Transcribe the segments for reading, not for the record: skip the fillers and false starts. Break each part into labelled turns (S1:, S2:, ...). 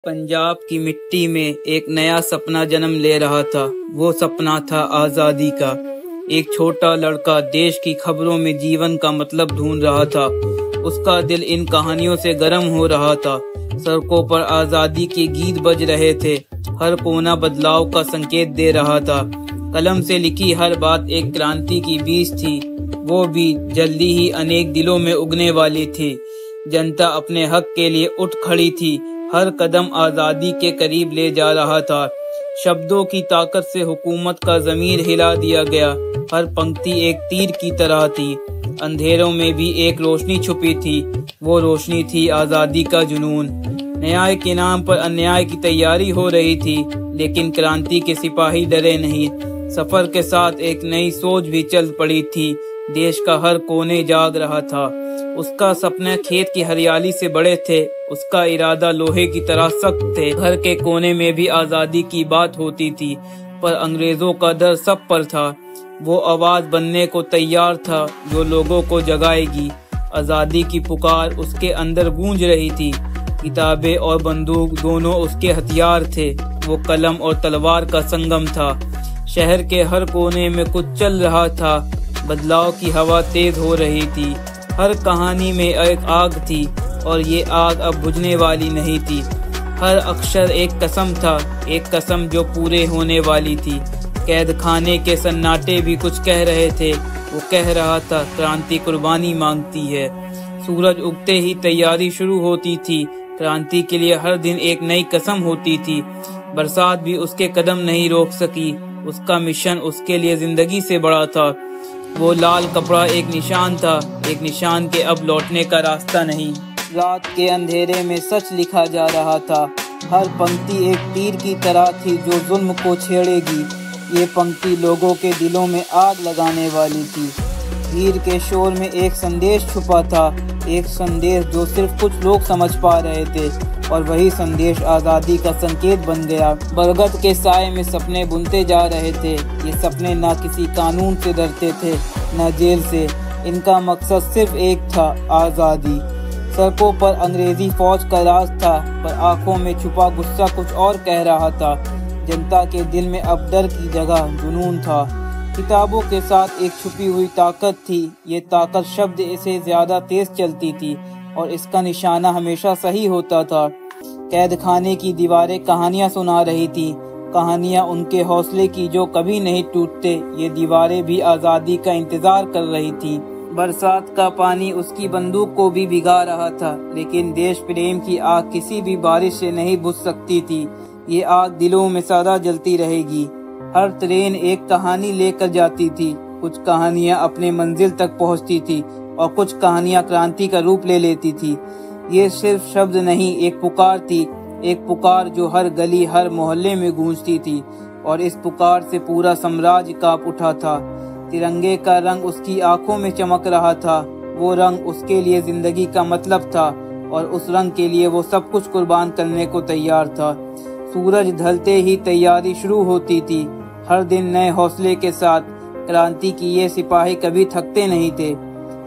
S1: पंजाब की मिट्टी में एक नया सपना जन्म ले रहा था। वो सपना था आज़ादी का। एक छोटा लड़का देश की खबरों में जीवन का मतलब ढूंढ रहा था। उसका दिल इन कहानियों से गर्म हो रहा था। सड़कों पर आज़ादी के गीत बज रहे थे। हर कोना बदलाव का संकेत दे रहा था। कलम से लिखी हर बात एक क्रांति की बीज थी। वो बीज जल्दी ही अनेक दिलों में उगने वाली थी। जनता अपने हक के लिए उठ खड़ी थी। हर कदम आज़ादी के करीब ले जा रहा था। शब्दों की ताकत से हुकूमत का ज़मीर हिला दिया गया। हर पंक्ति एक तीर की तरह थी। अंधेरों में भी एक रोशनी छुपी थी। वो रोशनी थी आज़ादी का जुनून। न्याय के नाम पर अन्याय की तैयारी हो रही थी, लेकिन क्रांति के सिपाही डरे नहीं। सफर के साथ एक नई सोच भी चल पड़ी थी। देश का हर कोने जाग रहा था। उसका सपने खेत की हरियाली से बड़े थे। उसका इरादा लोहे की तरह सख्त थे। घर के कोने में भी आज़ादी की बात होती थी, पर अंग्रेजों का डर सब पर था। वो आवाज बनने को तैयार था जो लोगों को जगाएगी। आज़ादी की पुकार उसके अंदर गूंज रही थी। किताबें और बंदूक दोनों उसके हथियार थे। वो कलम और तलवार का संगम था। शहर के हर कोने में कुछ चल रहा था। बदलाव की हवा तेज हो रही थी। हर कहानी में एक आग थी, और ये आग अब बुझने वाली नहीं थी। हर अक्षर एक कसम था, एक कसम जो पूरे होने वाली थी। कैद खाने के सन्नाटे भी कुछ कह रहे थे। वो कह रहा था, क्रांति कुर्बानी मांगती है। सूरज उगते ही तैयारी शुरू होती थी। क्रांति के लिए हर दिन एक नई कसम होती थी। बरसात भी उसके कदम नहीं रोक सकी। उसका मिशन उसके लिए जिंदगी से बड़ा था। वो लाल कपड़ा एक निशान था, एक निशान के अब लौटने का रास्ता नहीं। रात के अंधेरे में सच लिखा जा रहा था। हर पंक्ति एक तीर की तरह थी जो जुल्म को छेड़ेगी। ये पंक्ति लोगों के दिलों में आग लगाने वाली थी। भीड़ के शोर में एक संदेश छुपा था, एक संदेश जो सिर्फ कुछ लोग समझ पा रहे थे, और वही संदेश आज़ादी का संकेत बन गया। बरगद के साए में सपने बुनते जा रहे थे। ये सपने ना किसी कानून से डरते थे, न जेल से। इनका मकसद सिर्फ एक था, आज़ादी। सड़कों पर अंग्रेजी फौज का राज था, पर आंखों में छुपा गुस्सा कुछ और कह रहा था। जनता के दिल में अब डर की जगह जुनून था। किताबों के साथ एक छुपी हुई ताकत थी। ये ताकत शब्द से ज्यादा तेज चलती थी, और इसका निशाना हमेशा सही होता था। कैद खाने की दीवारें कहानियां सुना रही थी, कहानियां उनके हौसले की जो कभी नहीं टूटते। ये दीवारें भी आज़ादी का इंतजार कर रही थी। बरसात का पानी उसकी बंदूक को भी भिगा रहा था, लेकिन देश प्रेम की आग किसी भी बारिश से नहीं बुझ सकती थी। ये आग दिलों में सदा जलती रहेगी। हर ट्रेन एक कहानी लेकर जाती थी। कुछ कहानियां अपने मंजिल तक पहुंचती थी, और कुछ कहानियां क्रांति का रूप ले लेती थी। ये सिर्फ शब्द नहीं, एक पुकार थी। एक पुकार जो हर गली, हर मोहल्ले में गूंजती थी, और इस पुकार से पूरा साम्राज्य कांप उठा था। तिरंगे का रंग उसकी आंखों में चमक रहा था। वो रंग उसके लिए जिंदगी का मतलब था, और उस रंग के लिए वो सब कुछ कुर्बान करने को तैयार था। सूरज ढलते ही तैयारी शुरू होती थी। हर दिन नए हौसले के साथ। क्रांति की ये सिपाही कभी थकते नहीं थे।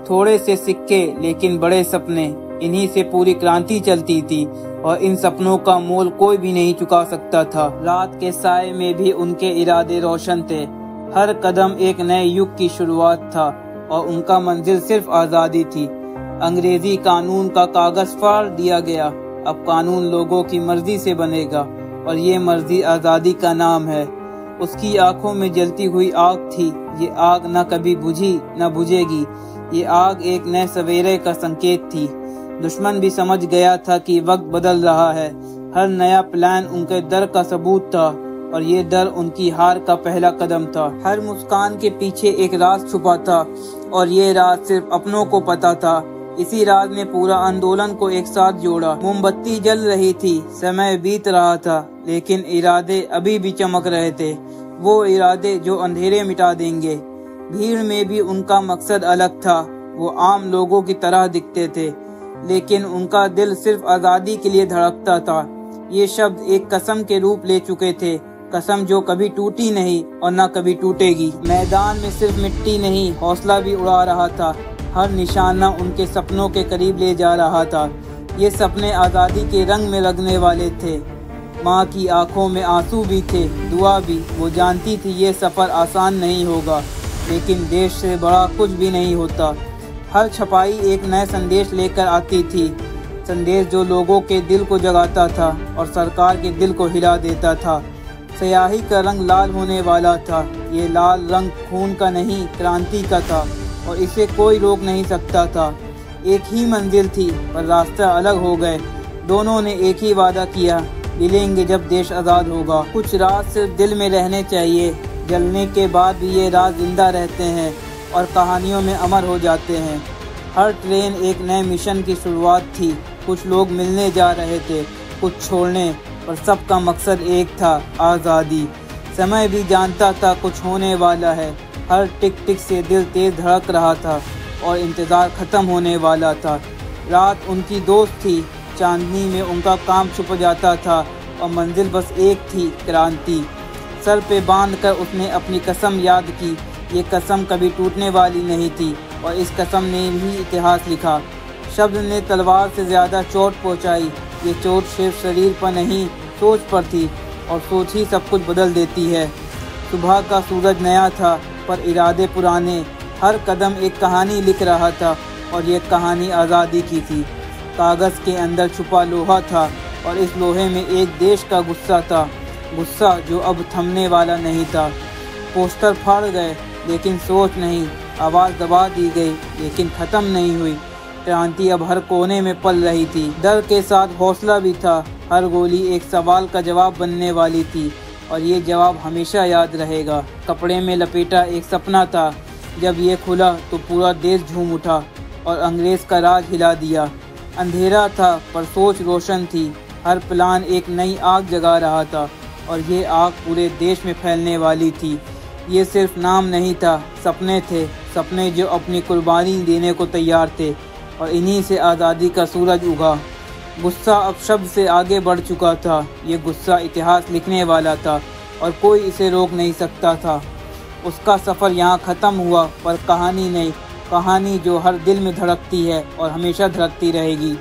S1: थोड़े से सिक्के, लेकिन बड़े सपने। इन्हीं से पूरी क्रांति चलती थी, और इन सपनों का मोल कोई भी नहीं चुका सकता था। रात के साए में भी उनके इरादे रोशन थे। हर कदम एक नए युग की शुरुआत था, और उनका मंजिल सिर्फ आज़ादी थी। अंग्रेजी कानून का कागज फाड़ दिया गया। अब कानून लोगों की मर्जी से बनेगा, और ये मर्जी आज़ादी का नाम है। उसकी आंखों में जलती हुई आग थी। ये आग न कभी बुझी, न बुझेगी। ये आग एक नए सवेरे का संकेत थी। दुश्मन भी समझ गया था कि वक्त बदल रहा है। हर नया प्लान उनके डर का सबूत था, और ये डर उनकी हार का पहला कदम था। हर मुस्कान के पीछे एक राज छुपा था, और ये राज सिर्फ अपनों को पता था। इसी राज ने पूरा आंदोलन को एक साथ जोड़ा। मोमबत्ती जल रही थी, समय बीत रहा था, लेकिन इरादे अभी भी चमक रहे थे। वो इरादे जो अंधेरे मिटा देंगे। भीड़ में भी उनका मकसद अलग था। वो आम लोगों की तरह दिखते थे, लेकिन उनका दिल सिर्फ आज़ादी के लिए धड़कता था। ये शब्द एक कसम के रूप ले चुके थे, कसम जो कभी टूटी नहीं और न कभी टूटेगी। मैदान में सिर्फ मिट्टी नहीं, हौसला भी उड़ा रहा था। हर निशाना उनके सपनों के करीब ले जा रहा था। ये सपने आज़ादी के रंग में रंगने वाले थे। माँ की आंखों में आंसू भी थे, दुआ भी। वो जानती थी ये सफ़र आसान नहीं होगा, लेकिन देश से बड़ा कुछ भी नहीं होता। हर छपाई एक नया संदेश लेकर आती थी, संदेश जो लोगों के दिल को जगाता था और सरकार के दिल को हिला देता था। स्याही का रंग लाल होने वाला था। ये लाल रंग खून का नहीं, क्रांति का था, और इसे कोई रोक नहीं सकता था। एक ही मंजिल थी, पर रास्ता अलग हो गए। दोनों ने एक ही वादा किया, मिलेंगे जब देश आज़ाद होगा। कुछ राज सिर्फ दिल में रहने चाहिए, जलने के बाद भी ये राज जिंदा रहते हैं और कहानियों में अमर हो जाते हैं। हर ट्रेन एक नए मिशन की शुरुआत थी। कुछ लोग मिलने जा रहे थे, कुछ छोड़ने, पर सबका मकसद एक था, आज़ादी। समय भी जानता था कुछ होने वाला है। हर टिक टिक से दिल तेज धड़क रहा था और इंतज़ार ख़त्म होने वाला था। रात उनकी दोस्त थी, चांदनी में उनका काम छुप जाता था और मंजिल बस एक थी, क्रांति। सर पे बांधकर उसने अपनी कसम याद की। ये कसम कभी टूटने वाली नहीं थी और इस कसम ने ही इतिहास लिखा। शब्द ने तलवार से ज़्यादा चोट पहुंचाई। ये चोट सिर्फ शरीर पर नहीं, सोच पर थी, और सोच ही सब कुछ बदल देती है। सुबह का सूरज नया था, पर इरादे पुराने। हर कदम एक कहानी लिख रहा था, और ये कहानी आज़ादी की थी। कागज़ के अंदर छुपा लोहा था, और इस लोहे में एक देश का गुस्सा था, गुस्सा जो अब थमने वाला नहीं था। पोस्टर फाड़ गए, लेकिन सोच नहीं। आवाज़ दबा दी गई, लेकिन ख़त्म नहीं हुई। क्रांति अब हर कोने में पल रही थी। डर के साथ हौसला भी था। हर गोली एक सवाल का जवाब बनने वाली थी, और ये जवाब हमेशा याद रहेगा। कपड़े में लपेटा एक सपना था। जब ये खुला तो पूरा देश झूम उठा और अंग्रेज़ का राज हिला दिया। अंधेरा था, पर सोच रोशन थी। हर प्लान एक नई आग जगा रहा था, और ये आग पूरे देश में फैलने वाली थी। ये सिर्फ नाम नहीं था, सपने थे, सपने जो अपनी कुर्बानी देने को तैयार थे, और इन्हीं से आज़ादी का सूरज उगा। गुस्सा अब शब्द से आगे बढ़ चुका था। ये गुस्सा इतिहास लिखने वाला था, और कोई इसे रोक नहीं सकता था। उसका सफ़र यहाँ ख़त्म हुआ, पर कहानी नहीं, कहानी जो हर दिल में धड़कती है और हमेशा धड़कती रहेगी।